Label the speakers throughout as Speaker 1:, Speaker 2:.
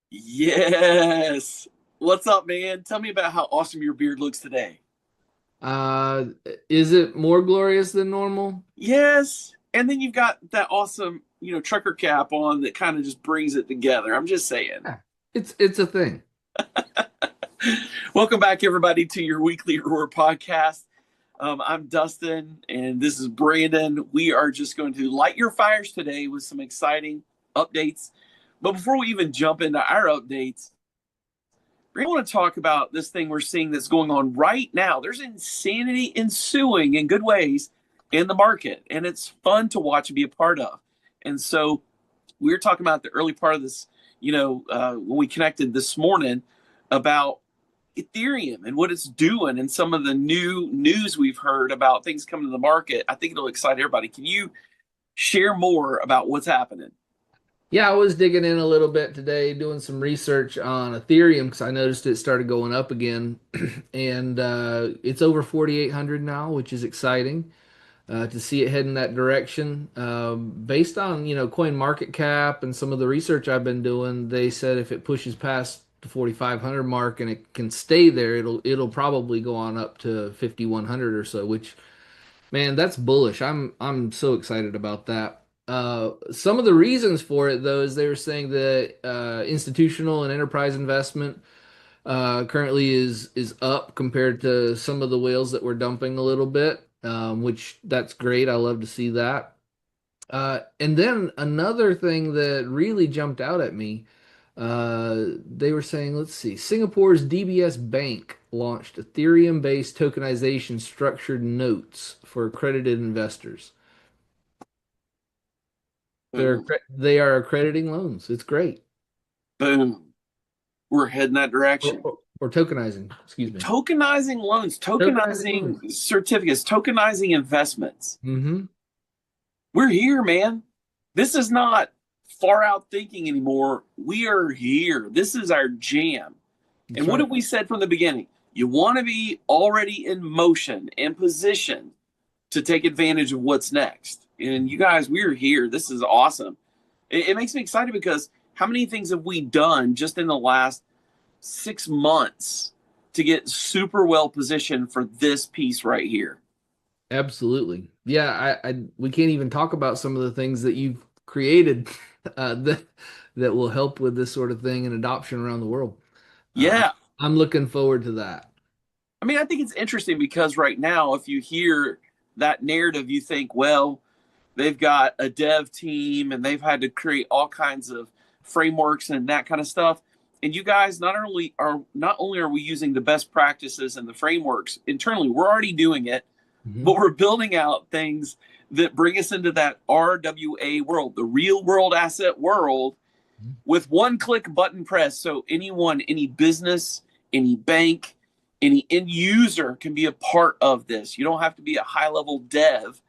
Speaker 1: Yes. What's up, man? Tell me about how awesome your beard looks today.
Speaker 2: Uh, is it more glorious than normal?
Speaker 1: Yes. And then you've got that awesome, trucker cap on that kind of just brings it together. I'm just saying.
Speaker 2: Yeah, it's a thing.
Speaker 1: Welcome back, everybody, to your weekly R0AR podcast. I'm Dustin, and this is Brandon. We are just going to light your fires today with some exciting updates. But before we even jump into our updates, we want to talk about this thing we're seeing that's going on right now. There's insanity ensuing in good ways in the market, and it's fun to watch and be a part of. And so we were talking about the early part of this, when we connected this morning about Ethereum and what it's doing and some of the new news we've heard about things coming to the market. I think it'll excite everybody. Can you share more about what's happening?
Speaker 2: Yeah, I was digging in a little bit today, doing some research on Ethereum because I noticed it started going up again, and it's over 4,800 now, which is exciting to see it head in that direction. Based on coin market cap and some of the research I've been doing, they said if it pushes past the 4,500 mark and it can stay there, it'll probably go on up to 5,100 or so, which man, that's bullish. I'm so excited about that. Some of the reasons for it, though, is they were saying that institutional and enterprise investment currently is up compared to some of the whales that we're dumping a little bit, which that's great. I love to see that. And then another thing that really jumped out at me, they were saying, let's see, Singapore's DBS Bank launched Ethereum-based tokenization structured notes for accredited investors.
Speaker 1: Boom,
Speaker 2: They are accrediting loans. It's great.
Speaker 1: boom. We're heading that
Speaker 2: Or,
Speaker 1: direction.
Speaker 2: or, or tokenizing, excuse me.
Speaker 1: Tokenizing loans,
Speaker 2: Tokenizing loans.
Speaker 1: tokenizing certificates, tokenizing investments.
Speaker 2: Mm-hmm.
Speaker 1: We're here, man. This is not far out thinking anymore. We are here. This is our jam. And
Speaker 2: That's
Speaker 1: what
Speaker 2: right.
Speaker 1: have we said from the beginning? You want to be already in motion and position to take advantage of what's next. And you guys, we're here. This is awesome. It makes me excited because how many things have we done just in the last 6 months to get super well positioned for this piece right here?
Speaker 2: Absolutely. Yeah, we can't even talk about some of the things that you've created that will help with this sort of thing and adoption around the world. Uh,
Speaker 1: Yeah.
Speaker 2: I'm looking forward to that.
Speaker 1: I mean, I think it's interesting because right now, if you hear that narrative, you think, well, they've got a dev team and they've had to create all kinds of frameworks and that kind of stuff. And you guys not only are we using the best practices and the frameworks internally, we're already doing it, but
Speaker 2: Hmm.
Speaker 1: we're building out things that bring us into that RWA world, the real world asset world, with one click button press. So anyone, any business, any bank, any end user can be a part of this. You don't have to be a high level dev.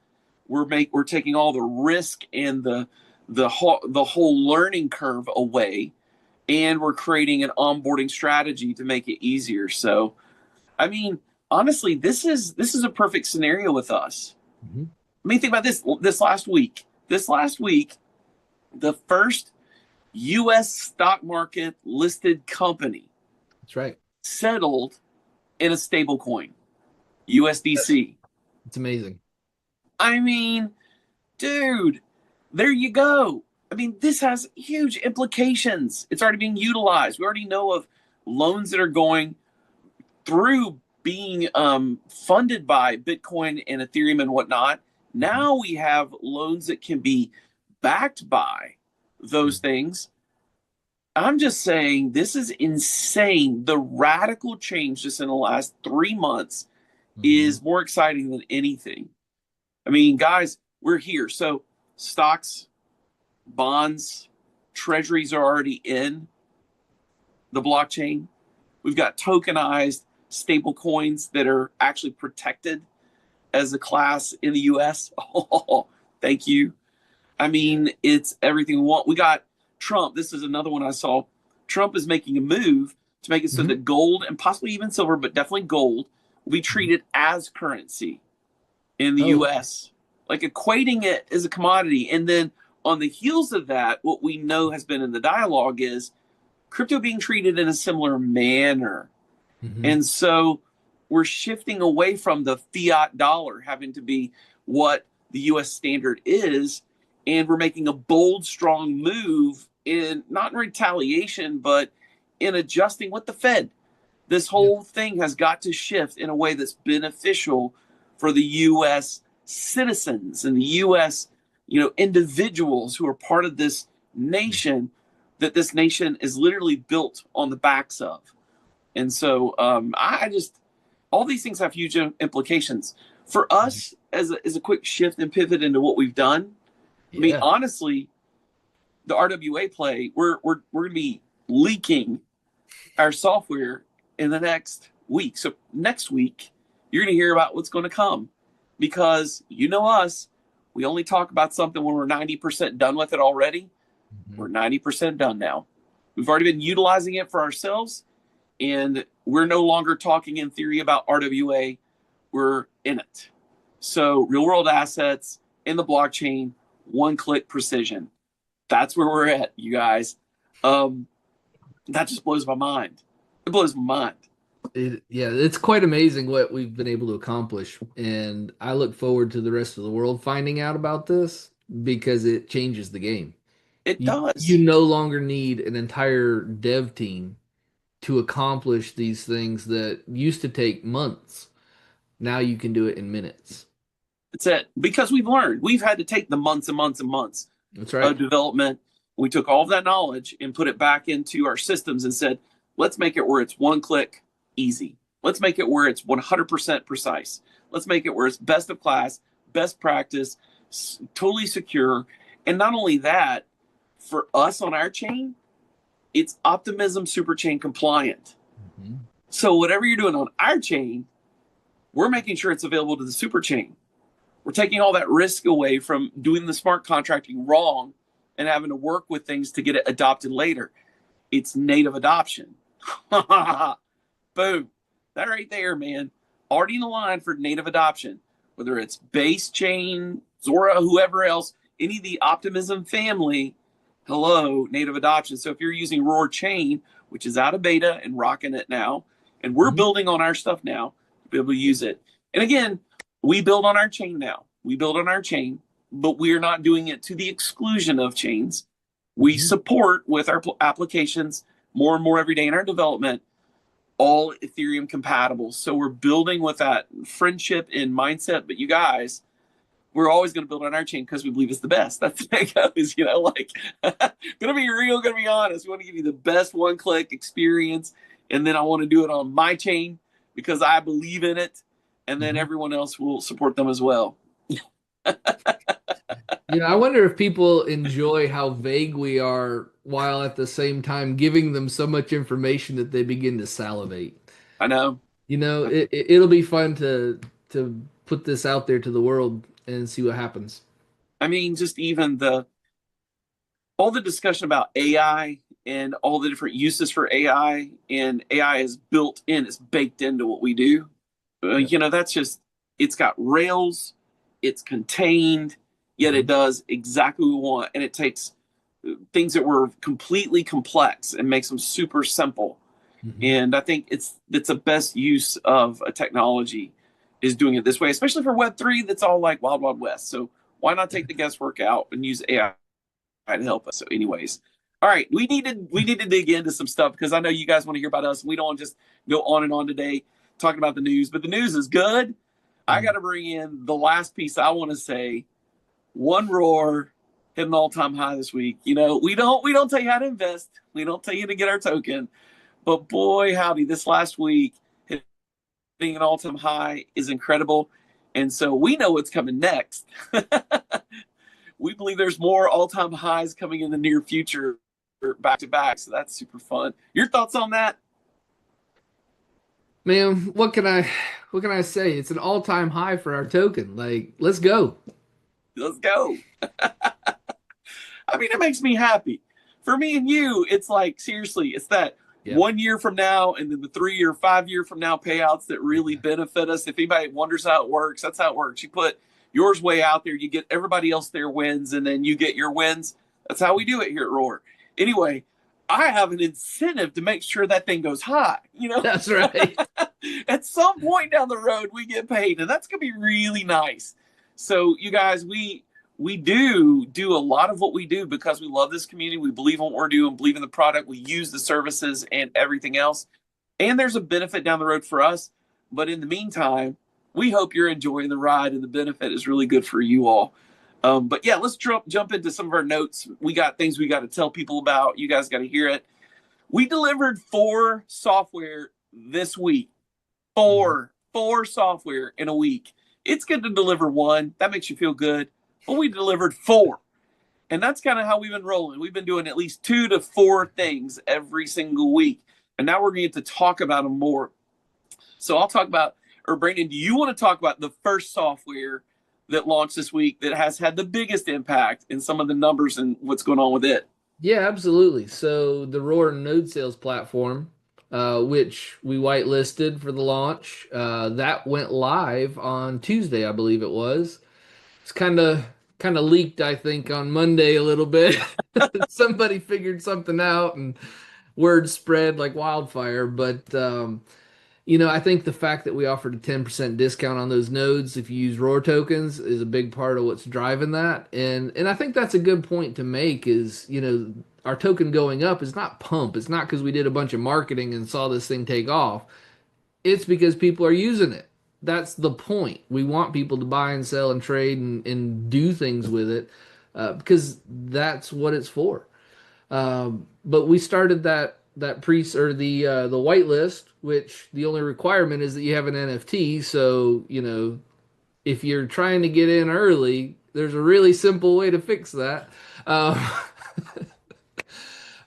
Speaker 1: We're taking all the risk and the whole learning curve away, and we're creating an onboarding strategy to make it easier. So I mean, honestly, this is a perfect scenario with us.
Speaker 2: Hmm.
Speaker 1: I mean, think about this last week. This last week, the first U.S. stock market listed company
Speaker 2: That's right.
Speaker 1: settled in a stable coin, USDC.
Speaker 2: It's amazing.
Speaker 1: I mean, dude, there you go. I mean, this has huge implications. It's already being utilized. We already know of loans that are going through being funded by Bitcoin and Ethereum and whatnot.
Speaker 2: Mhm.
Speaker 1: Now we have loans that can be backed by those things. I'm just saying this is insane. The radical change just in the last 3 months
Speaker 2: Mhm.
Speaker 1: is more exciting than anything. I mean, guys, we're here. So stocks, bonds, treasuries are already in the blockchain. We've got tokenized stable coins that are actually protected as a class in the US. Oh, thank you. I mean, it's everything we want. We got Trump. This is another one I saw. Trump is making a move to make it so
Speaker 2: Mhm.
Speaker 1: that gold and possibly even silver, but definitely gold, will be
Speaker 2: Mhm.
Speaker 1: treated as currency in the
Speaker 2: Oh,
Speaker 1: US, like equating it as a commodity. And then on the heels of that, what we know has been in the dialogue is crypto being treated in a similar manner.
Speaker 2: Hmm.
Speaker 1: And so we're shifting away from the fiat dollar having to be what the US standard is. And we're making a bold, strong move in not in retaliation, but in adjusting with the Fed. This
Speaker 2: Yeah.
Speaker 1: whole thing has got to shift in a way that's beneficial for the US citizens and the US, individuals who are part of this nation that this nation is literally built on the backs of. And so I just, all these things have huge implications for us as a quick shift and pivot into what we've done. I mean,
Speaker 2: Yeah.
Speaker 1: honestly, the RWA play, we're going to be leaking our software in the next week. So next week, you're going to hear about what's going to come because you know us, we only talk about something when we're 90% done with it already.
Speaker 2: Hmm.
Speaker 1: We're 90% done now. We've already been utilizing it for ourselves, and we're no longer talking in theory about RWA. We're in it. So real world assets in the blockchain, one click precision. That's where we're at, you guys. Um, that just blows my mind. It blows my mind.
Speaker 2: Yeah, it's quite amazing what we've been able to accomplish. And I look forward to the rest of the world finding out about this because it changes the game.
Speaker 1: It
Speaker 2: You
Speaker 1: does.
Speaker 2: no longer need an entire dev team to accomplish these things that used to take months. Now you can do it in minutes.
Speaker 1: It's it. Because we've learned. We've had to take the months and months and months
Speaker 2: That's right.
Speaker 1: of development. We took all of that knowledge and put it back into our systems and said, let's make it where it's one click easy. Let's make it where it's 100% precise. Let's make it where it's best of class, best practice, totally secure. And not only that, for us on our chain, it's Optimism Superchain compliant.
Speaker 2: Mhm.
Speaker 1: So whatever you're doing on our chain, we're making sure it's available to the superchain. We're taking all that risk away from doing the smart contracting wrong and having to work with things to get it adopted later. It's native adoption. Boom. That right there, man. Already in the line for native adoption, whether it's base chain, Zora, whoever else, any of the Optimism family, hello, native adoption. So if you're using R0AR chain, which is out of beta and rocking it now, and we're
Speaker 2: Mhm.
Speaker 1: building on our stuff now to be able to use it. And again, we build on our chain now. We build on our chain, but we are not doing it to the exclusion of chains. We
Speaker 2: Mhm.
Speaker 1: support with our applications more and more every day in our development, all Ethereum compatible. So we're building with that friendship and mindset. But you guys, we're always going to build on our chain because we believe it's the best. That's the way it goes, like, gonna be real, gonna be honest. We want to give you the best one click experience. And then I want to do it on my chain because I believe in it. And then
Speaker 2: Mhm.
Speaker 1: everyone else will support them as well.
Speaker 2: I wonder if people enjoy how vague we are while at the same time giving them so much information that they begin to salivate.
Speaker 1: I know.
Speaker 2: It'll be fun to put this out there to the world and see what happens.
Speaker 1: I mean, just even the all the discussion about AI and all the different uses for AI, and AI is built in, it's baked into what we do.
Speaker 2: Yep.
Speaker 1: That's just, it's got rails, it's contained, yet it
Speaker 2: Mhm.
Speaker 1: does exactly what we want. And it takes things that were completely complex and makes them super simple.
Speaker 2: Mhm.
Speaker 1: And I think it's the best use of a technology is doing it this way, especially for Web3 that's all like wild, wild west. So why not take the guesswork out and use AI to help us? So, anyways, all right, we need to dig into some stuff because I know you guys want to hear about us. We don't want to just go on and on today talking about the news, but the news is good. I got
Speaker 2: Mhm.
Speaker 1: to bring in the last piece. I want to say one roar hit an all-time high this week. We don't tell you how to invest. We don't tell you to get our token, but boy, howdy, this last week hitting an all-time high is incredible. And so we know what's coming next. We believe there's more all-time highs coming in the near future back to back. So that's super fun. Your thoughts on that?
Speaker 2: Man, what can I say? It's an all-time high for our token. Like, let's go.
Speaker 1: Let's go. I mean, it makes me happy. For me and you, it's like, seriously, it's that
Speaker 2: Yeah.
Speaker 1: 1 year from now and then the 3 year, 5 year from now payouts that really benefit us. If anybody wonders how it works, that's how it works. You put yours way out there, you get everybody else their wins, and then you get your wins. That's how we do it here at R0AR. Anyway, I have an incentive to make sure that thing goes high.
Speaker 2: That's right.
Speaker 1: At some point down the road, we get paid, and that's gonna be really nice. So, you guys, we do a lot of what we do because we love this community. We believe in what we're doing, believe in the product. We use the services and everything else. And there's a benefit down the road for us. But in the meantime, we hope you're enjoying the ride, and the benefit is really good for you all. But yeah, let's jump into some of our notes. We got things we got to tell people about. You guys got to hear it. We delivered 4 software this week. Four software in a week. It's good to deliver one. That makes you feel good. But we delivered 4. And that's kind of how we've been rolling. We've been doing at least 2 to 4 things every single week. And now we're going to get to talk about them more. So I'll talk about, or Brandon, do you want to talk about the first software that launched this week that has had the biggest impact in some of the numbers and what's going on with it?
Speaker 2: Yeah, absolutely. So the R0AR node sales platform, which we whitelisted for the launch, that went live on Tuesday, I believe it was. It's kind of leaked, I think, on Monday a little bit. Somebody figured something out and word spread like wildfire. But I think the fact that we offered a 10% discount on those nodes if you use R0AR tokens is a big part of what's driving that. And I think that's a good point to make is, our token going up is not pump. It's not because we did a bunch of marketing and saw this thing take off. It's because people are using it. That's the point. We want people to buy and sell and trade and do things with it because that's what it's for. But we started that pre or the whitelist, which the only requirement is that you have an NFT. So if you're trying to get in early, there's a really simple way to fix that.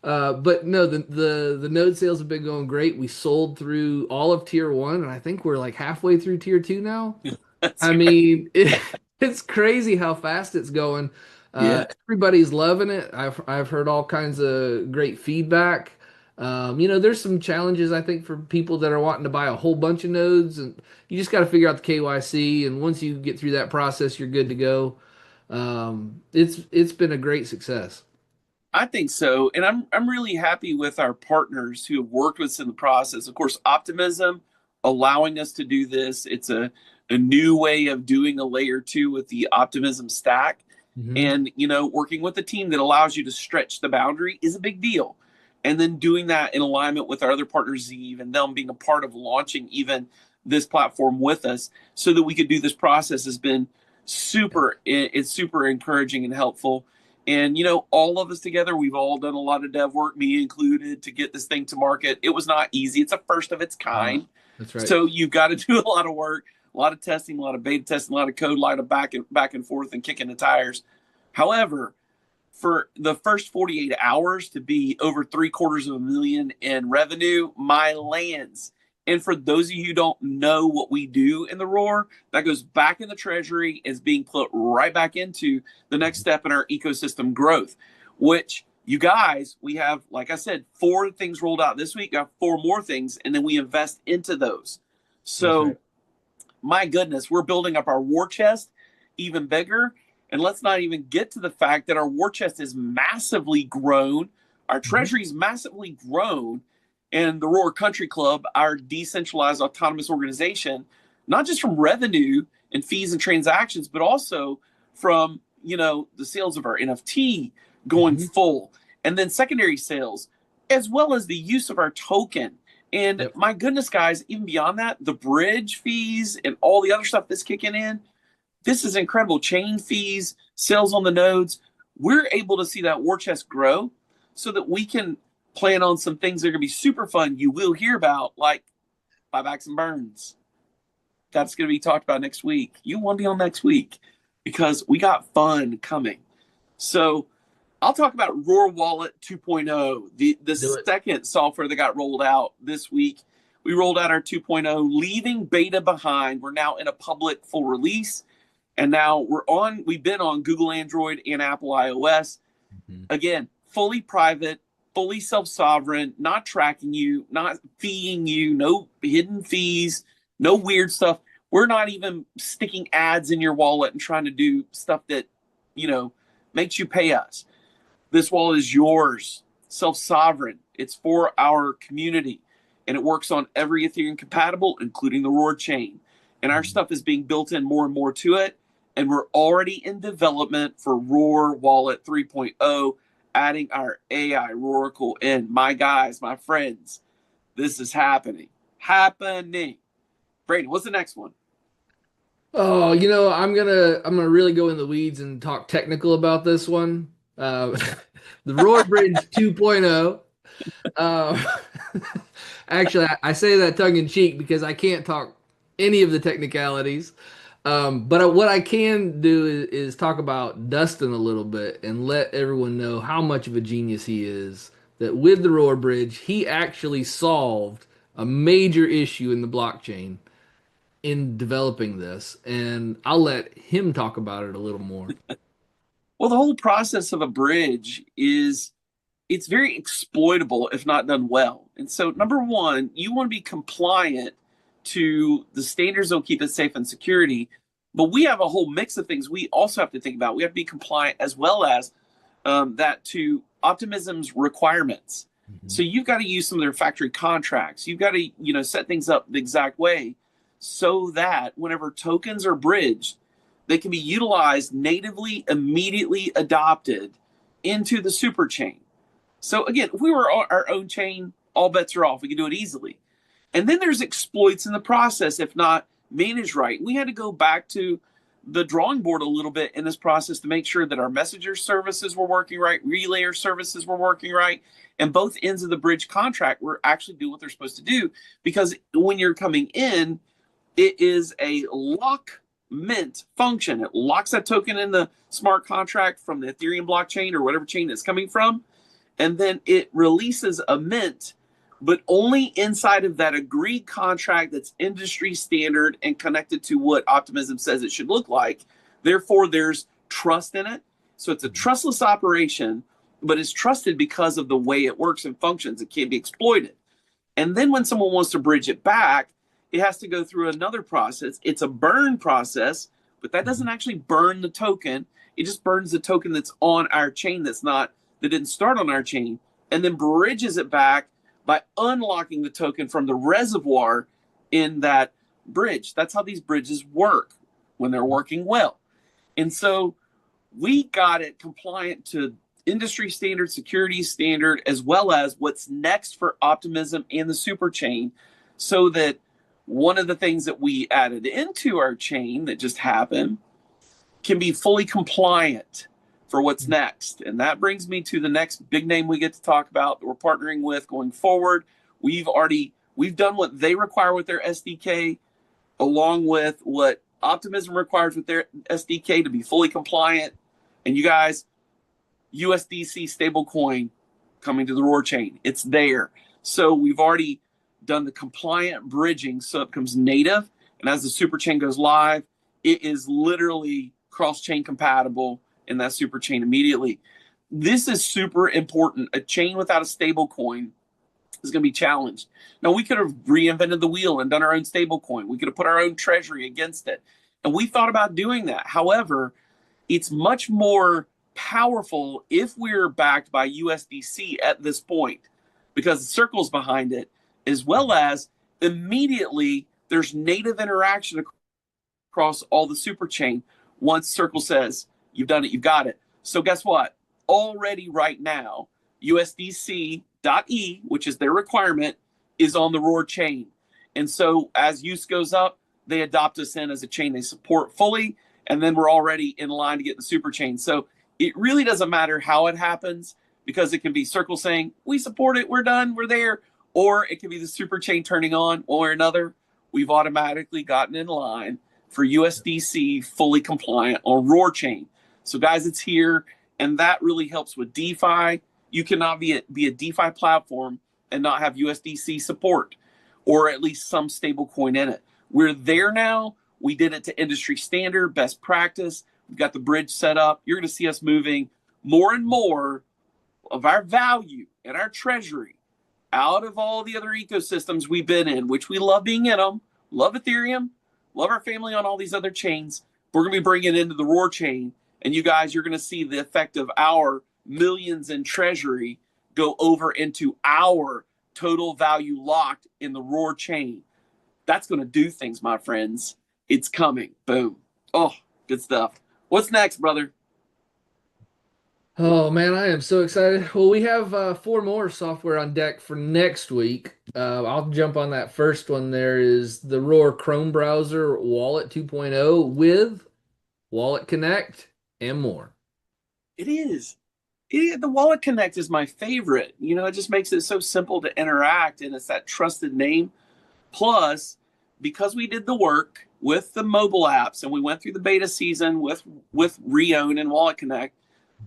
Speaker 2: Uh, but no, the node sales have been going great. We sold through all of tier 1, and I think we're like halfway through tier 2 now. I mean, it's crazy how fast it's going.
Speaker 1: Yeah.
Speaker 2: Everybody's loving it. I've heard all kinds of great feedback. There's some challenges I think for people that are wanting to buy a whole bunch of nodes, and you just got to figure out the KYC. And once you get through that process, you're good to go. It's been a great success.
Speaker 1: I think so, and I'm really happy with our partners who have worked with us in the process. Of course, Optimism allowing us to do this. It's a new way of doing a layer 2 with the Optimism stack,
Speaker 2: Hmm.
Speaker 1: and working with a team that allows you to stretch the boundary is a big deal. And then doing that in alignment with our other partners, Zeev, and them being a part of launching even this platform with us, so that we could do this process has been super. It's super encouraging and helpful. And all of us together, we've all done a lot of dev work, me included, to get this thing to market. It was not easy. It's a first of its
Speaker 2: Uh,
Speaker 1: kind.
Speaker 2: that's right.
Speaker 1: So you've got to do a lot of work, a lot of testing, a lot of beta testing, a lot of code, a lot of back and forth and kicking the tires. However, for the first 48 hours to be over 750,000 in revenue, my lands. And for those of you who don't know what we do in the R0AR, that goes back in the treasury, is being put right back into the next step in our ecosystem growth, which you guys, we have, like I said, 4 things rolled out this week, got 4 more things, and then we invest into those.
Speaker 2: That's
Speaker 1: So
Speaker 2: right.
Speaker 1: my goodness, we're building up our war chest even bigger. And let's not even get to the fact that our war chest is massively grown, our
Speaker 2: Mhm.
Speaker 1: treasury's massively grown, and the R0AR Country Club, our decentralized autonomous organization, not just from revenue and fees and transactions, but also from the sales of our NFT going
Speaker 2: Mhm.
Speaker 1: full, and then secondary sales, as well as the use of our token. And
Speaker 2: Yep.
Speaker 1: my goodness, guys, even beyond that, the bridge fees and all the other stuff that's kicking in, this is incredible. Chain fees, sales on the nodes. We're able to see that war chest grow so that we can plan on some things that are going to be super fun. You will hear about, like buybacks and burns. That's going to be talked about next week. You want to be on next week because we got fun coming. So I'll talk about R0AR Wallet 2.0, the
Speaker 2: Do it.
Speaker 1: second software that got rolled out this week. We rolled out our 2.0, leaving beta behind. We're now in a public full release. And now we've been on Google Android and Apple iOS.
Speaker 2: Mhm.
Speaker 1: Again, fully private, fully self-sovereign, not tracking you, not feeing you, no hidden fees, no weird stuff. We're not even sticking ads in your wallet and trying to do stuff that, you know, makes you pay us. This wallet is yours self-sovereign. It's for our community, and it works on every Ethereum compatible, including the ROAR chain. And our stuff is being built in more and more to it. And we're already in development for ROAR Wallet 3.0, adding our AI Roracle in. My guys, my friends, this is happening. Happening. Brandon, what's the next one?
Speaker 2: Oh, I'm gonna really go in the weeds and talk technical about this one. Uh, the Roar Bridge 2.0. Uh, actually, I say that tongue in cheek because I can't talk any of the technicalities. But what I can do is talk about Dustin a little bit and let everyone know how much of a genius he is. That with the Roar Bridge, he actually solved a major issue in the blockchain in developing this, and I'll let him talk about it a little more.
Speaker 1: Well, the whole process of a bridge is it's very exploitable if not done well. And so, number one, you want to be compliant to the standards that will keep it safe and security. But we have a whole mix of things we also have to think about. We have to be compliant as well as that to Optimism's requirements.
Speaker 2: Mhm.
Speaker 1: So you've got to use some of their factory contracts. You've got to, set things up the exact way so that whenever tokens are bridged, they can be utilized natively, immediately adopted into the super chain. So again, if we were our own chain, all bets are off. We can do it easily. And then there's exploits in the process if not managed right. We had to go back to the drawing board a little bit in this process to make sure that our messenger services were working right, relayer services were working right, and both ends of the bridge contract were actually doing what they're supposed to do. Because when you're coming in, it is a lock mint function. It locks that token in the smart contract from the Ethereum blockchain or whatever chain it's coming from, and then it releases a mint, but only inside of that agreed contract that's industry standard and connected to what Optimism says it should look like. Therefore, there's trust in it. So it's a trustless operation, but it's trusted because of the way it works and functions. It can't be exploited. And then when someone wants to bridge it back, it has to go through another process. It's a burn process, but that doesn't actually burn the token. It just burns the token that's on our chain that didn't start on our chain, and then bridges it back by unlocking the token from the reservoir in that bridge. That's how these bridges work when they're working well. And so we got it compliant to industry standard, security standard, as well as what's next for Optimism and the super chain, so that one of the things that we added into our chain that just happened can be fully compliant for what's next. And that brings me to the next big name we get to talk about that we're partnering with going forward. We've done what they require with their SDK, along with what Optimism requires with their SDK to be fully compliant. And you guys, USDC stablecoin coming to the ROAR chain. It's there. So we've already done the compliant bridging so it becomes native. And as the super chain goes live, it is literally cross-chain compatible in that super chain immediately. This is super important. A chain without a stable coin is going to be challenged. Now, we could have reinvented the wheel and done our own stable coin. We could have put our own treasury against it. And we thought about doing that. However, it's much more powerful if we're backed by USDC at this point, because the circle's behind it, as well as immediately there's native interaction across all the super chain. Once Circle says, you've done it, you've got it. So guess what? Already right now, USDC.E, which is their requirement, is on the ROAR chain. And so as use goes up, they adopt us in as a chain they support fully, and then we're already in line to get the super chain. So it really doesn't matter how it happens, because it can be Circle saying, we support it, we're done, we're there, or it can be the super chain turning on, one way or another. We've automatically gotten in line for USDC fully compliant on ROAR chain. So guys, it's here, and that really helps with DeFi. You cannot be a DeFi platform and not have USDC support, or at least some stable coin in it. We're there now. We did it to industry standard, best practice. We've got the bridge set up. You're going to see us moving more and more of our value and our treasury out of all the other ecosystems we've been in, which we love being in them, love Ethereum, love our family on all these other chains. We're going to be bringing it into the ROAR chain, and you guys, you're going to see the effect of our millions in treasury go over into our total value locked in the ROAR chain. That's going to do things, my friends. It's coming. Boom. Oh, good stuff. What's next, brother?
Speaker 2: Oh man, I am so excited. Well, we have four more software on deck for next week. I'll jump on that first one. There is the R0AR Chrome browser Wallet 2.0 with Wallet Connect and more.
Speaker 1: It is. The Wallet Connect is my favorite. It just makes it so simple to interact, and it's that trusted name. Plus, because we did the work with the mobile apps and we went through the beta season with Reown and Wallet Connect,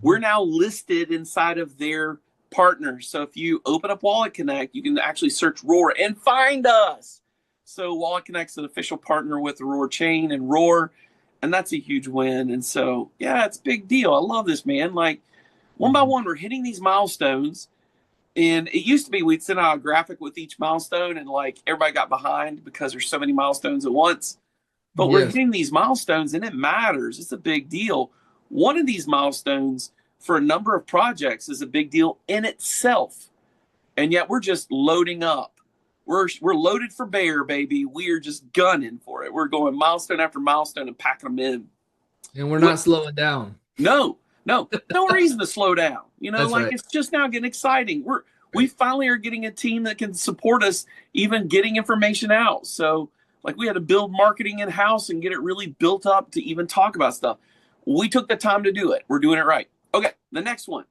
Speaker 1: we're now listed inside of their partners. So if you open up Wallet Connect, you can actually search R0AR and find us. So Wallet Connect's an official partner with the R0AR chain and R0AR, and that's a huge win. And so, yeah, it's a big deal. I love this, man. Like, one by one, we're hitting these milestones. And it used to be we'd send out a graphic with each milestone, and like everybody got behind because there's so many milestones at once. But we're
Speaker 2: Yes.
Speaker 1: hitting these milestones, and it matters. It's a big deal. One of these milestones for a number of projects is a big deal in itself. And yet we're just loading up. We're loaded for bear, baby. We're just gunning for it. We're going milestone after milestone and packing them in.
Speaker 2: And we're not slowing down.
Speaker 1: No, no reason to slow down.
Speaker 2: That's
Speaker 1: Like
Speaker 2: right.
Speaker 1: it's just now getting exciting. We finally are getting a team that can support us, even getting information out. So, like, we had to build marketing in house and get it really built up to even talk about stuff. We took the time to do it. We're doing it right. Okay, the next one,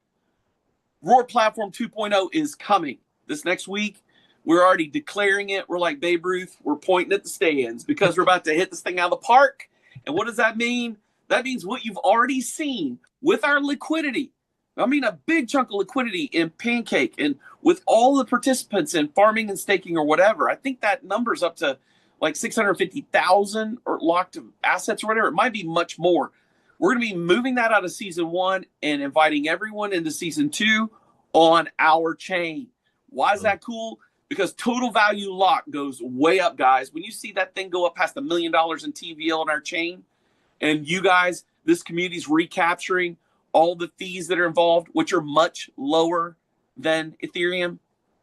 Speaker 1: R0AR Platform 2.0 is coming this next week. We're already declaring it. We're like Babe Ruth. We're pointing at the stands because we're about to hit this thing out of the park. And what does that mean? That means what you've already seen with our liquidity. I mean, a big chunk of liquidity in Pancake and with all the participants in farming and staking or whatever. I think that number's up to like 650,000 or locked assets or whatever. It might be much more. We're going to be moving that out of season one and inviting everyone into season two on our chain. Why is that cool? Because total value lock goes way up, guys. When you see that thing go up past $1 million in TVL on our chain, and you guys, this community's recapturing all the fees that are involved, which are much lower than Ethereum.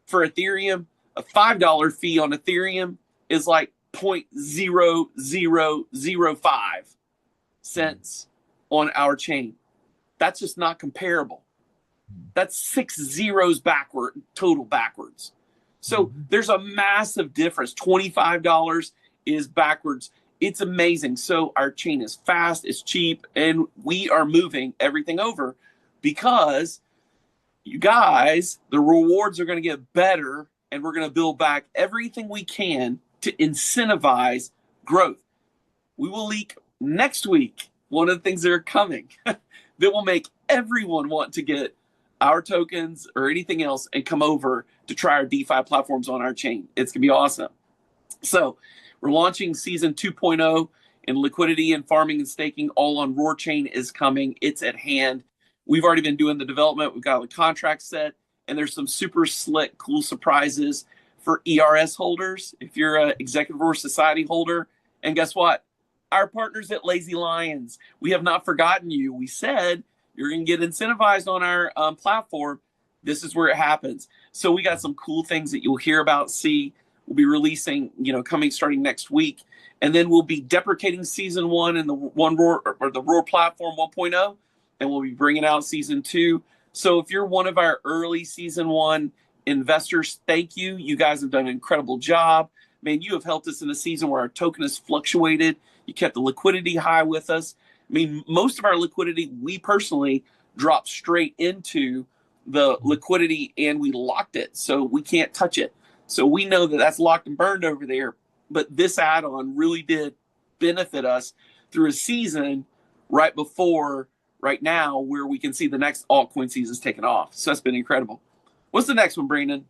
Speaker 1: For Ethereum, a $5 fee on Ethereum is like 0.0005 cents on our chain. That's just not comparable. That's 6 zeros backward, total backwards. So there's a massive difference. $25 is backwards. It's amazing. So our chain is fast, it's cheap, and we are moving everything over because you guys, the rewards are going to get better, and we're going to build back everything we can to incentivize growth. We will leak next week one of the things that are coming that will make everyone want to get our tokens or anything else and come over to try our DeFi platforms on our chain. It's going to be awesome. So we're launching season 2.0 and liquidity and farming and staking all on R0AR chain is coming. It's at hand. We've already been doing the development. We've got the contract set, and there's some super slick, cool surprises for ERS holders. If you're an Executive ROAR Society holder, and guess what? Our partners at Lazy Lions, we have not forgotten you. We said you're going to get incentivized on our platform. This is where it happens. So we got some cool things that you'll hear about, see. We'll be releasing, coming starting next week. And then we'll be deprecating season one and the R0AR platform 1.0, and we'll be bringing out season two. So if you're one of our early season one investors, thank you. You guys have done an incredible job. Man, you have helped us in a season where our token has fluctuated. You kept the liquidity high with us. I mean, most of our liquidity, we personally dropped straight into the liquidity and we locked it. So we can't touch it. So we know that that's locked and burned over there. But this add-on really did benefit us through a season right now, where we can see the next altcoin season's taking off. So that's been incredible. What's the next one, Brandon?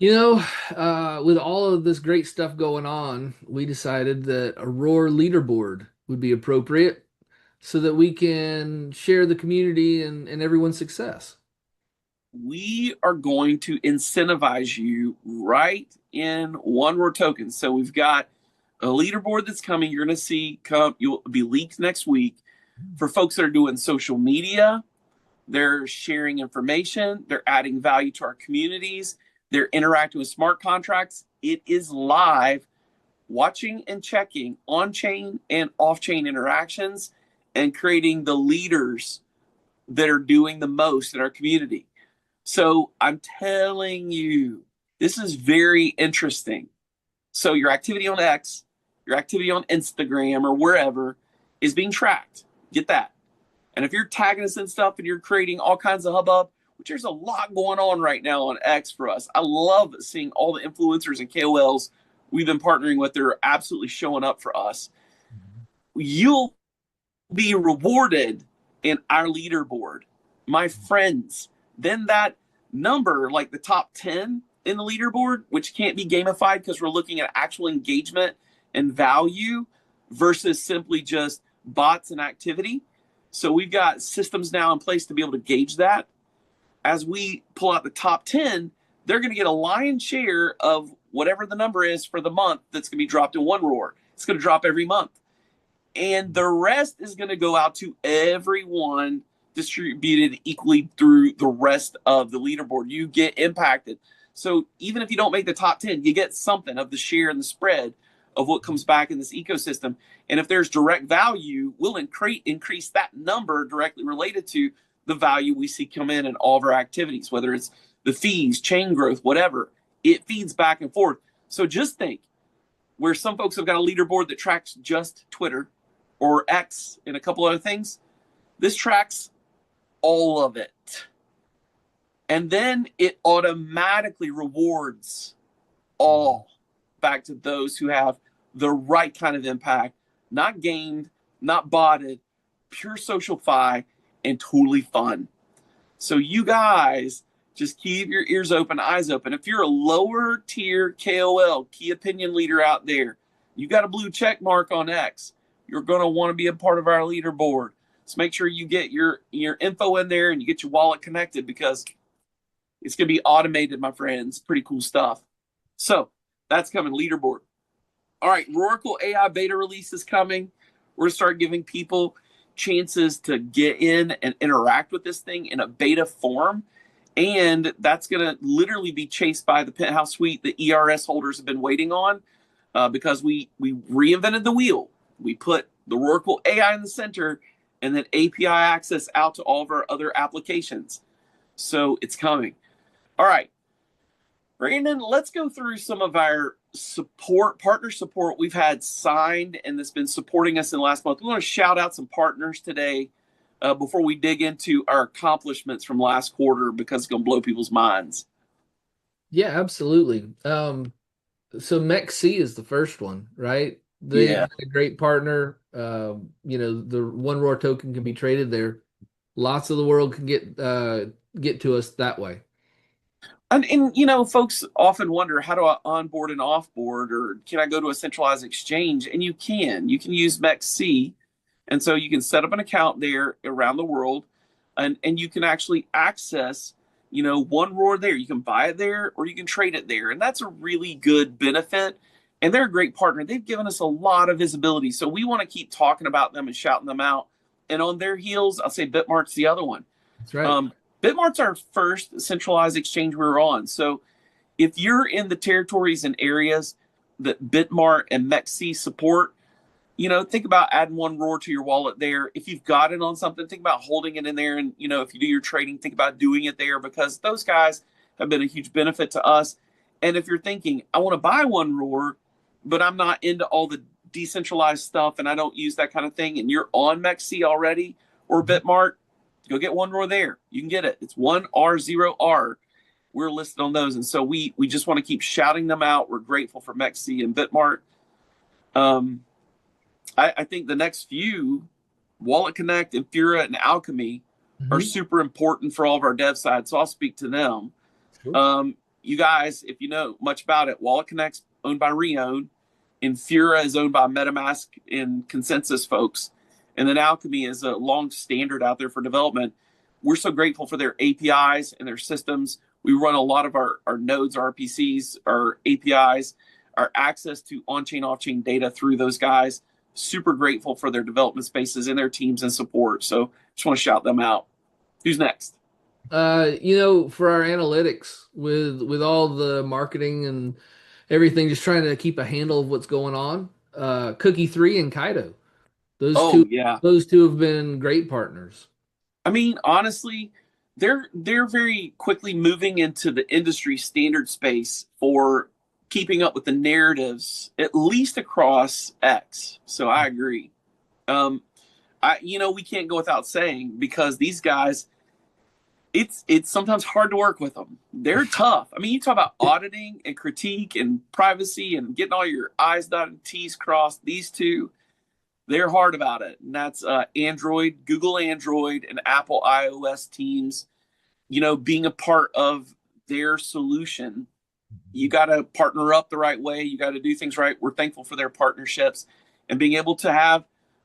Speaker 2: With all of this great stuff going on, we decided that a R0AR leaderboard would be appropriate so that we can share the community and everyone's success.
Speaker 1: We are going to incentivize you right in one R0AR token. So we've got a leaderboard that's coming. You're going to see you'll be leaked next week for folks that are doing social media, They're sharing information. They're adding value to our communities. They're interacting with smart contracts. It is live, watching and checking on-chain and off-chain interactions and creating the leaders that are doing the most in our community. So I'm telling you, this is very interesting. So your activity on X, your activity on Instagram or wherever is being tracked. Get that. And if you're tagging us and stuff and you're creating all kinds of hubbub, which there's a lot going on right now on X for us. I love seeing all the influencers and KOLs we've been partnering with. They're absolutely showing up for us. You'll be rewarded in our leaderboard, my friends. Then that number, like the top 10 in the leaderboard, which can't be gamified because we're looking at actual engagement and value versus simply just bots and activity. So we've got systems now in place to be able to gauge that. As we pull out the top 10, they're going to get a lion's share of whatever the number is for the month that's going to be dropped in R0AR. It's going to drop every month. And the rest is going to go out to everyone distributed equally through the rest of the leaderboard. You get impacted. So even if you don't make the top 10, you get something of the share and the spread of what comes back in this ecosystem. And if there's direct value, we'll increase that number directly related to the value we see come in all of our activities, whether it's the fees, chain growth, whatever. It feeds back and forth. So just think, where some folks have got a leaderboard that tracks just Twitter or X and a couple other things, this tracks all of it. And then it automatically rewards all back to those who have the right kind of impact, not gamed, not botted, pure social fi, and totally fun. So you guys just keep your ears open, eyes open. If you're a lower tier KOL, key opinion leader out there, you got a blue check mark on X, you're going to want to be a part of our leaderboard. So make sure you get your info in there and you get your wallet connected, because it's going to be automated, my friends. Pretty cool stuff. So that's coming, leaderboard. All right, R0AR AI beta release is coming. We're going to start giving people chances to get in and interact with this thing in a beta form. And that's going to literally be chased by the penthouse suite that ERS holders have been waiting on, because we reinvented the wheel. We put the R0AR AI in the center and then API access out to all of our other applications. So it's coming. All right, Brandon, let's go through some of our partner support we've had signed and that's been supporting us in the last month. We want to shout out some partners today before we dig into our accomplishments from last quarter, because it's going to blow people's minds.
Speaker 2: Yeah, absolutely. So MEXC is the first one, right? They've
Speaker 1: Yeah.
Speaker 2: been a great partner. The R0AR token can be traded there. Lots of the world can get to us that way.
Speaker 1: And folks often wonder, how do I onboard and offboard, or can I go to a centralized exchange? And you can use MEXC. And so you can set up an account there around the world, and you can actually access, R0AR there. You can buy it there or you can trade it there. And that's a really good benefit. And they're a great partner. They've given us a lot of visibility. So we want to keep talking about them and shouting them out. And on their heels, I'll say Bitmart's the other one.
Speaker 2: That's right.
Speaker 1: Bitmart's our first centralized exchange we were on. So if you're in the territories and areas that Bitmart and MEXC support, think about adding R0AR to your wallet there. If you've got it on something, think about holding it in there. And, if you do your trading, think about doing it there, because those guys have been a huge benefit to us. And if you're thinking, I want to buy R0AR, but I'm not into all the decentralized stuff and I don't use that kind of thing, and you're on MEXC already or Bitmart, go get R0AR there. You can get it. It's R0AR. We're listed on those. And so we just want to keep shouting them out. We're grateful for MEXC and Bitmart. I think the next few, Wallet Connect, Infura, and Alchemy, are super important for all of our dev side. So I'll speak to them. Sure. You guys, if you know much about it, Wallet Connect's owned by Reown. Infura is owned by MetaMask and Consensus folks. And then Alchemy is a long standard out there for development. We're so grateful for their APIs and their systems. We run a lot of our nodes, our RPCs, our APIs, our access to on-chain, off-chain data through those guys. Super grateful for their development spaces and their teams and support. So just want to shout them out. Who's next?
Speaker 2: For our analytics with all the marketing and everything, just trying to keep a handle of what's going on. Cookie 3 and Kaido. Those
Speaker 1: Oh
Speaker 2: two
Speaker 1: yeah.
Speaker 2: those two have been great partners.
Speaker 1: I mean, honestly, they're very quickly moving into the industry standard space for keeping up with the narratives, at least across X. So I agree. Um, we can't go without saying because these guys, it's sometimes hard to work with them. They're tough. I mean, you talk about auditing and critique and privacy and getting all your I's dotted and T's crossed. These two, they're hard about it, and that's Android, Google Android, and Apple iOS teams. Being a part of their solution, you got to partner up the right way. You got to do things right. We're thankful for their partnerships and being able to have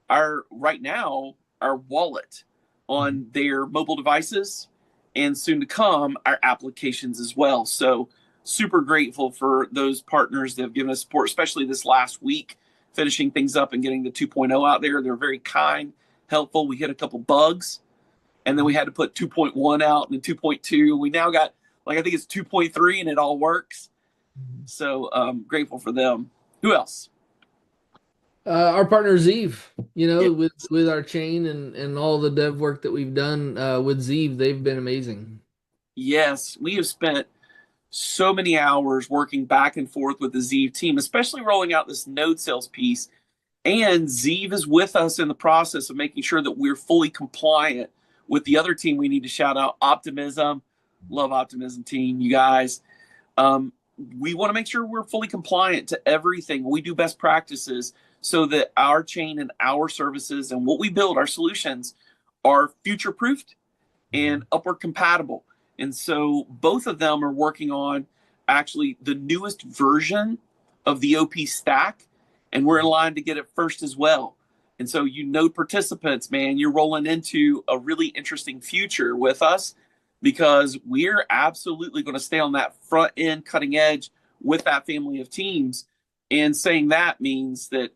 Speaker 1: our right now our wallet on their mobile devices and soon to come our applications as well. So super grateful for those partners that have given us support, especially this last week, finishing things up and getting the 2.0 out there. They're very kind, helpful. We hit a couple bugs and then we had to put 2.1 out and then 2.2. We now got I think it's 2.3 and it all works. So grateful for them. Who else?
Speaker 2: Our partner Zeev,
Speaker 1: Yeah.
Speaker 2: with our chain and all the dev work that we've done with Zeev, they've been amazing.
Speaker 1: Yes, we have spent so many hours working back and forth with the Zeev team, especially rolling out this node sales piece. And Zeev is with us in the process of making sure that we're fully compliant with the other team we need to shout out, Optimism. Love Optimism team, you guys. Um, we want to make sure we're fully compliant to everything. We do best practices so that our chain and our services and what we build, our solutions, are future proofed and upward compatible. And so both of them are working on actually the newest version of the OP stack, and we're in line to get it first as well. And so, participants, man, you're rolling into a really interesting future with us because we're absolutely going to stay on that front end cutting edge with that family of teams. And saying that means that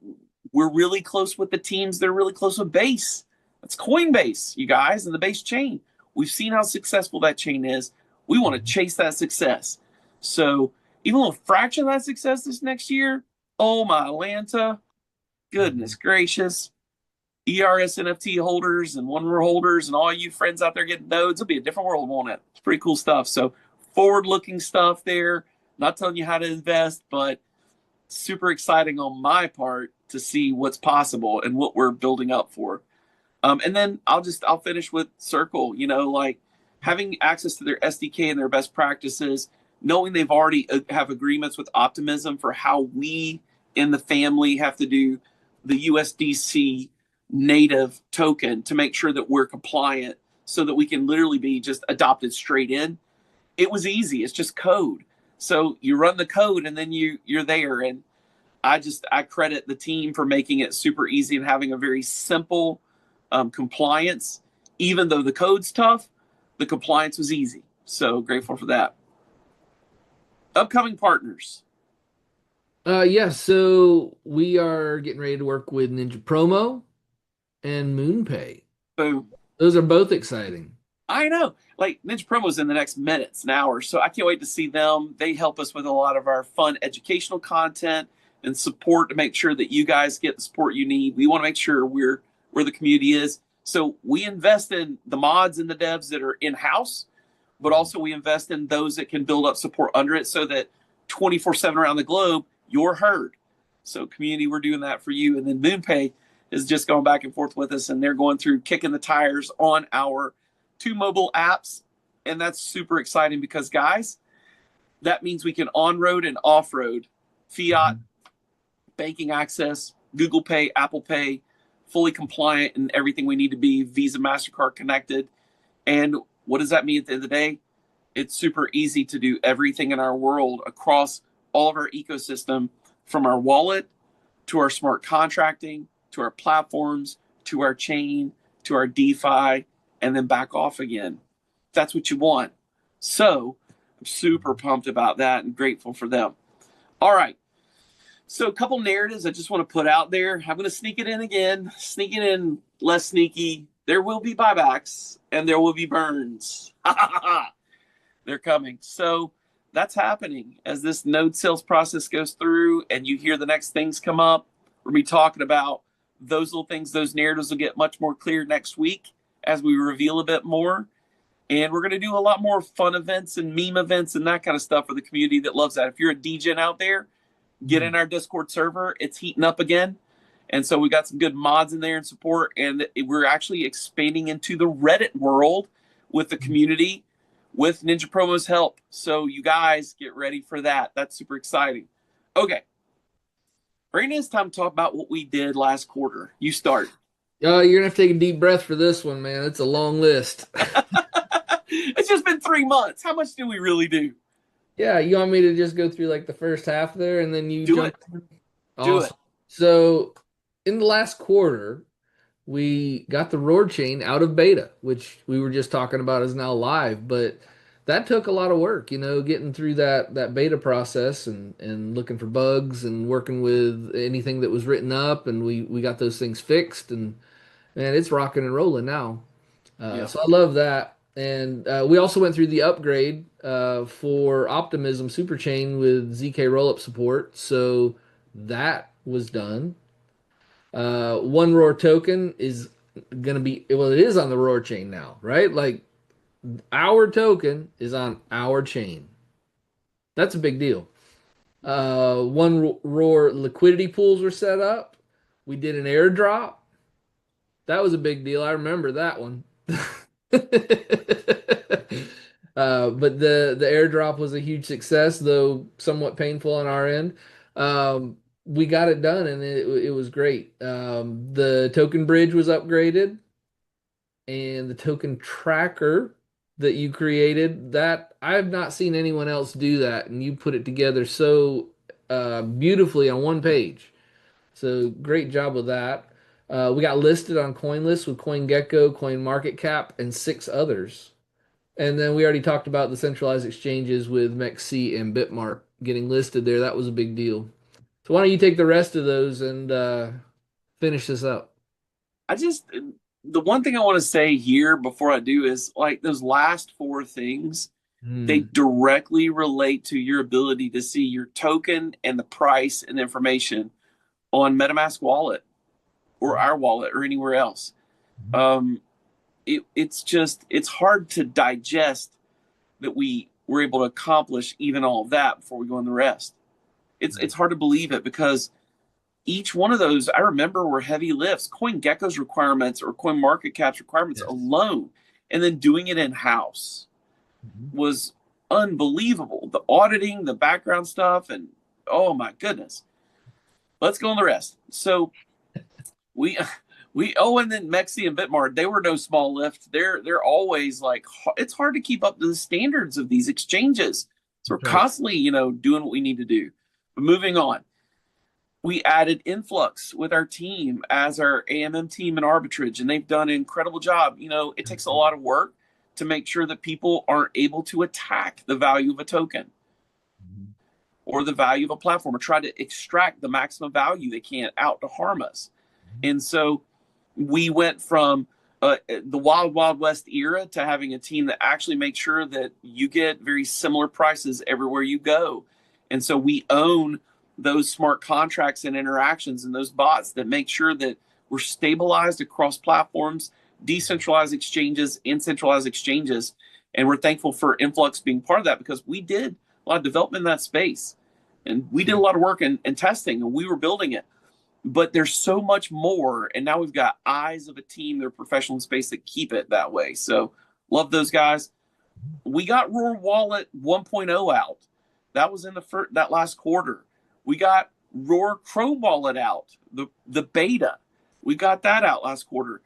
Speaker 1: we're really close with the teams that are really close with Base. That's Coinbase, you guys, and the Base chain. We've seen how successful that chain is. We want to chase that success. So even a little fraction of that success this next year, oh my Atlanta, goodness gracious. ERS NFT holders and one holders and all you friends out there getting nodes, it'll be a different world, won't it? It's pretty cool stuff. So forward-looking stuff there. Not telling you how to invest, but super exciting on my part to see what's possible and what we're building up for. And then I'll finish with Circle. Having access to their SDK and their best practices, knowing they've already have agreements with Optimism for how we in the family have to do the USDC native token to make sure that we're compliant, so that we can literally be just adopted straight in. It was easy. It's just code. So you run the code and then you're there. And I credit the team for making it super easy and having a very simple compliance. Even though the code's tough, the compliance was easy. So grateful for that. Upcoming partners.
Speaker 2: Yeah, so we are getting ready to work with Ninja Promo and MoonPay.
Speaker 1: Boom.
Speaker 2: Those are both exciting.
Speaker 1: I know. Like Ninja Promo's in the next minutes and hours. So I can't wait to see them. They help us with a lot of our fun educational content and support to make sure that you guys get the support you need. We want to make sure we're where the community is. So we invest in the mods and the devs that are in-house, but also we invest in those that can build up support under it so that 24/7 around the globe, you're heard. So community, we're doing that for you. And then MoonPay is just going back and forth with us, and they're going through kicking the tires on our two mobile apps. And that's super exciting because, guys, that means we can on-road and off-road fiat banking access, Google Pay, Apple Pay, fully compliant and everything we need to be, Visa, MasterCard connected. And what does that mean at the end of the day? It's super easy to do everything in our world across all of our ecosystem, from our wallet to our smart contracting, to our platforms, to our chain, to our DeFi, and then back off again. That's what you want. So I'm super pumped about that and grateful for them. All right. So a couple narratives I just want to put out there. I'm going to sneak it in again, sneak it in less sneaky. There will be buybacks and there will be burns. They're coming. So that's happening as this node sales process goes through and you hear the next things come up. We'll be talking about those little things. Those narratives will get much more clear next week as we reveal a bit more. And we're going to do a lot more fun events and meme events and that kind of stuff for the community that loves that. If you're a DJ out there, get in our Discord server. It's heating up again. And so we got some good mods in there and support. And we're actually expanding into the Reddit world with the community with Ninja Promo's help. So you guys get ready for that. That's super exciting. Okay. Right now it's time to talk about what we did last quarter. You start.
Speaker 2: You're going to have to take a deep breath for this one, man. It's a long list.
Speaker 1: It's just been 3 months. How much do we really do?
Speaker 2: Yeah, you want me to just go through like the first half there and then you
Speaker 1: do
Speaker 2: jump
Speaker 1: it.
Speaker 2: Awesome.
Speaker 1: Do it.
Speaker 2: So in the last quarter, we got the R0AR chain out of beta, which we were just talking about is now live, but that took a lot of work, getting through that beta process and looking for bugs and working with anything that was written up, and we got those things fixed, and man, it's rocking and rolling now. So I love that. And we also went through the upgrade for Optimism Superchain with ZK rollup support. So that was done. One R0AR token is going to be, well, it is on the R0AR chain now, right? Like our token is on our chain. That's a big deal. One R0AR liquidity pools were set up. We did an airdrop. That was a big deal. I remember that one. But the airdrop was a huge success, though somewhat painful on our end. We got it done, and it was great. The token bridge was upgraded, and the token tracker that you created, that I have not seen anyone else do that, and you put it together so beautifully on one page. So great job with that. We got listed on CoinList with CoinGecko, CoinMarketCap, and 6 others. And then we already talked about the centralized exchanges with MEXC and Bitmart getting listed there. That was a big deal. So why don't you take the rest of those and finish this up?
Speaker 1: The one thing I want to say here before I do is like those last 4 things, they directly relate to your ability to see your token and the price and information on MetaMask wallet or our wallet or anywhere else. It's hard to digest that we were able to accomplish even all of that before we go on the rest. It's hard to believe it because each one of those, I remember, were heavy lifts. CoinGecko's requirements or CoinMarketCap's requirements alone, and then doing it in-house was unbelievable. The auditing, the background stuff, and oh my goodness. Let's go on the rest. So and then MEXC and Bitmart, they were no small lift. They're always like, it's hard to keep up to the standards of these exchanges. So we're constantly, doing what we need to do. But moving on, we added Influx with our team as our AMM team in arbitrage, and they've done an incredible job. It takes a lot of work to make sure that people aren't able to attack the value of a token or the value of a platform or try to extract the maximum value they can out to harm us. And so we went from the wild, wild west era to having a team that actually makes sure that you get very similar prices everywhere you go. And so we own those smart contracts and interactions and those bots that make sure that we're stabilized across platforms, decentralized exchanges, and centralized exchanges. And we're thankful for Influx being part of that because we did a lot of development in that space. And we did a lot of work and testing, and we were building it. But there's so much more. And now we've got eyes of a team that are professional in space that keep it that way. So love those guys. We got R0AR Wallet 1.0 out. That was in that last quarter. We got R0AR Chrome Wallet out, the beta. We got that out last quarter.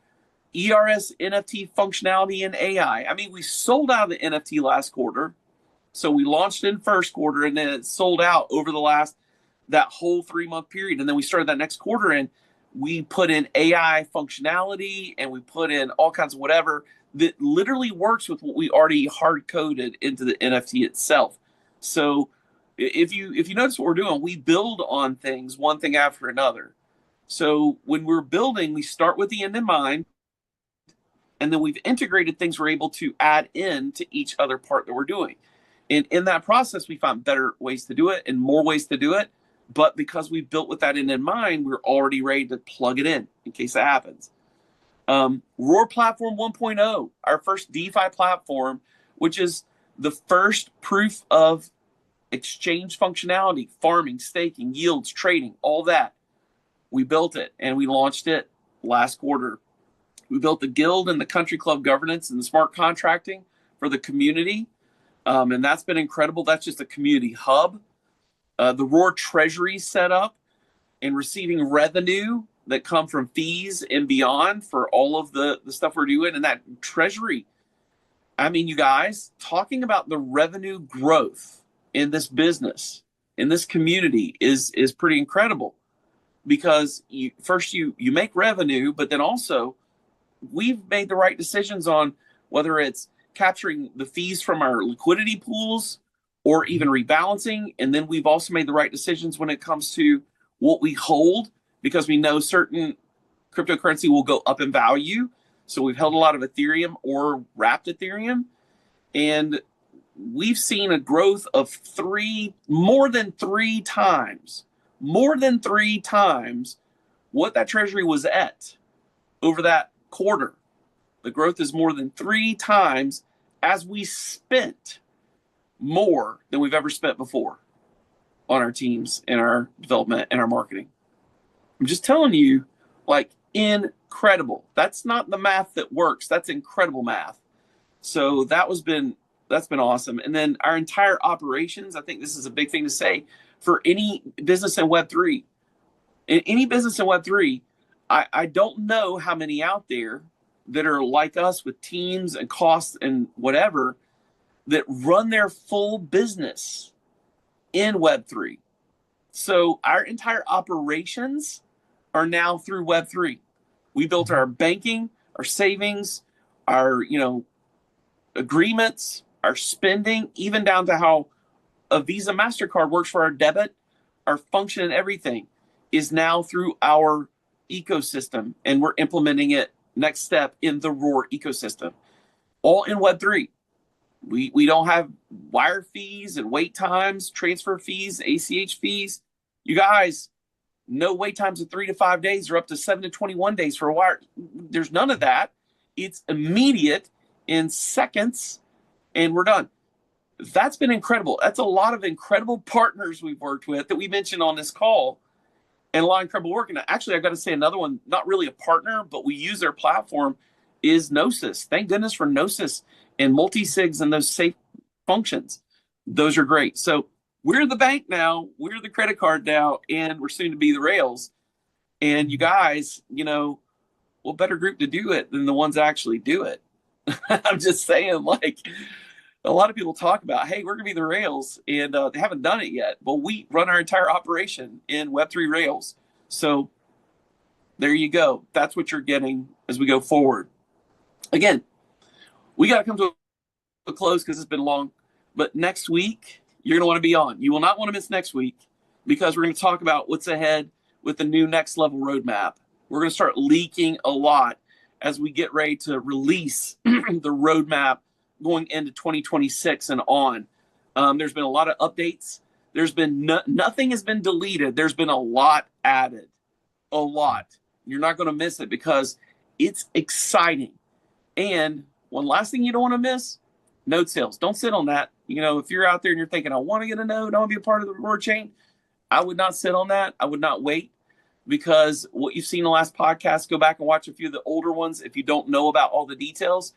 Speaker 1: ERS NFT functionality and AI. I mean, we sold out of the NFT last quarter. So we launched in first quarter, and then it sold out over that whole 3-month period. And then we started that next quarter, and we put in AI functionality, and we put in all kinds of whatever that literally works with what we already hard coded into the NFT itself. So if you notice what we're doing, we build on things one thing after another. So when we're building, we start with the end in mind. And then we've integrated things we're able to add in to each other part that we're doing. And in that process, we found better ways to do it and more ways to do it. But because we built with that in mind, we're already ready to plug it in case that happens. R0AR Platform 1.0, our first DeFi platform, which is the first proof of exchange functionality, farming, staking, yields, trading, all that. We built it and we launched it last quarter. We built the guild and the country club governance and the smart contracting for the community. And that's been incredible. That's just a community hub. The R0AR treasury set up and receiving revenue that come from fees and beyond for all of the stuff we're doing. And that treasury, I mean, you guys, talking about the revenue growth in this business, in this community is pretty incredible, because you make revenue, but then also we've made the right decisions on whether it's capturing the fees from our liquidity pools or even rebalancing. And then we've also made the right decisions when it comes to what we hold, because we know certain cryptocurrency will go up in value. So we've held a lot of Ethereum or wrapped Ethereum. And we've seen a growth of more than three times what that treasury was at over that quarter. The growth is more than three times, as we spent more than we've ever spent before on our teams and our development and our marketing. I'm just telling you, like, incredible. That's not the math that works. That's incredible math. So that's been awesome. And then our entire operations, I think this is a big thing to say for any business in Web3. In any business in Web3, I don't know how many out there that are like us with teams and costs and whatever that run their full business in Web3. So our entire operations are now through Web3. We built our banking, our savings, our agreements, our spending, even down to how a Visa MasterCard works for our debit, our function and everything is now through our ecosystem, and we're implementing it next step in the R0AR ecosystem, all in Web3. We don't have wire fees and wait times, transfer fees, ACH fees. You guys, no wait times of 3 to 5 days or up to 7 to 21 days for a wire. There's none of that. It's immediate in seconds, and we're done. That's been incredible. That's a lot of incredible partners we've worked with that we mentioned on this call, and a lot of incredible work. And actually, I've got to say another one, not really a partner, but we use their platform, is Gnosis. Thank goodness for Gnosis and multi-sigs and those safe functions. Those are great. So we're the bank now, we're the credit card now, and we're soon to be the Rails. And you guys, what better group to do it than the ones that actually do it? I'm just saying, like, a lot of people talk about, hey, we're going to be the Rails, and they haven't done it yet. But we run our entire operation in Web3 Rails. So there you go. That's what you're getting as we go forward. Again, we got to come to a close because it's been long. But next week, you're going to want to be on. You will not want to miss next week, because we're going to talk about what's ahead with the new next level roadmap. We're going to start leaking a lot as we get ready to release the roadmap going into 2026 and on. There's been a lot of updates. There's been nothing has been deleted. There's been a lot added, a lot. You're not going to miss it because it's exciting. And one last thing you don't want to miss, node sales. Don't sit on that. If you're out there and you're thinking, I want to get a node, I want to be a part of the R0AR chain, I would not sit on that. I would not wait, because what you've seen in the last podcast, go back and watch a few of the older ones if you don't know about all the details.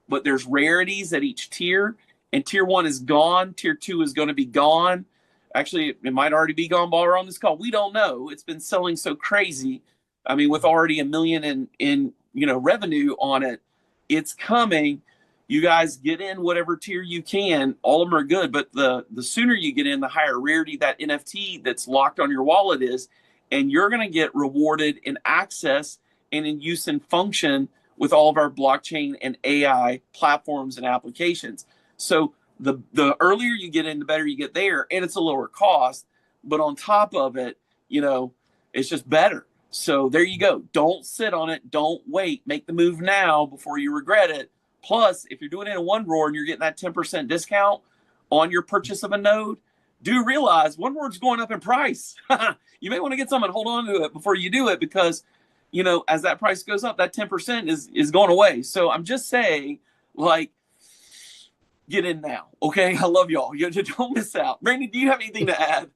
Speaker 1: But there's rarities at each tier, and tier 1 is gone. Tier 2 is going to be gone. Actually, it might already be gone while we're on this call. We don't know. It's been selling so crazy. I mean, with already $1 million in revenue on it, it's coming. You guys get in whatever tier you can. All of them are good, but the sooner you get in, the higher rarity that NFT that's locked on your wallet is, and you're going to get rewarded in access and in use and function with all of our blockchain and AI platforms and applications. So the earlier you get in, the better you get there, and it's a lower cost. But on top of it, it's just better. So there you go. Don't sit on it. Don't wait. Make the move now before you regret it. Plus, if you're doing it in one roar and you're getting that 10% discount on your purchase of a node, do realize one roar's going up in price. You may want to get some and hold on to it before you do it because, as that price goes up, that 10% is going away. So I'm just saying, like, get in now. Okay. I love y'all. You don't miss out. Randy, do you have anything to add?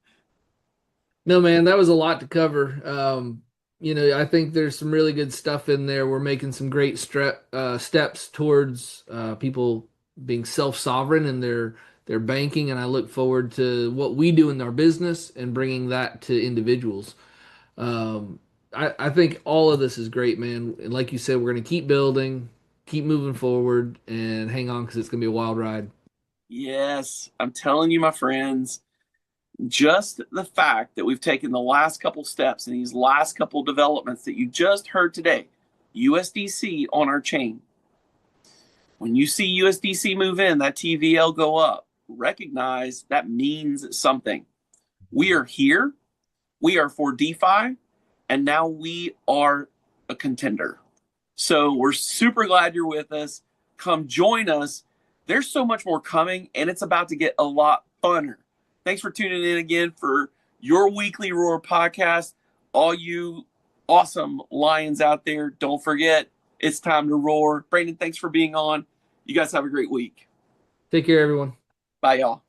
Speaker 2: No, man, that was a lot to cover. I think there's some really good stuff in there. We're making some great steps towards people being self-sovereign in their banking, and I look forward to what we do in our business and bringing that to individuals. Um, I think all of this is great, man. And like you said, we're going to keep building, keep moving forward, and hang on because it's going to be a wild ride.
Speaker 1: Yes. I'm telling you, my friends, just the fact that we've taken the last couple steps and these last couple developments that you just heard today, USDC on our chain. When you see USDC move in, that TVL go up, recognize that means something. We are here. We are for DeFi, and now we are a contender. So we're super glad you're with us. Come join us. There's so much more coming, and it's about to get a lot funner. Thanks for tuning in again for your weekly Roar podcast. All you awesome lions out there, don't forget, it's time to roar. Brandon, thanks for being on. You guys have a great week.
Speaker 2: Take care, everyone.
Speaker 1: Bye, y'all.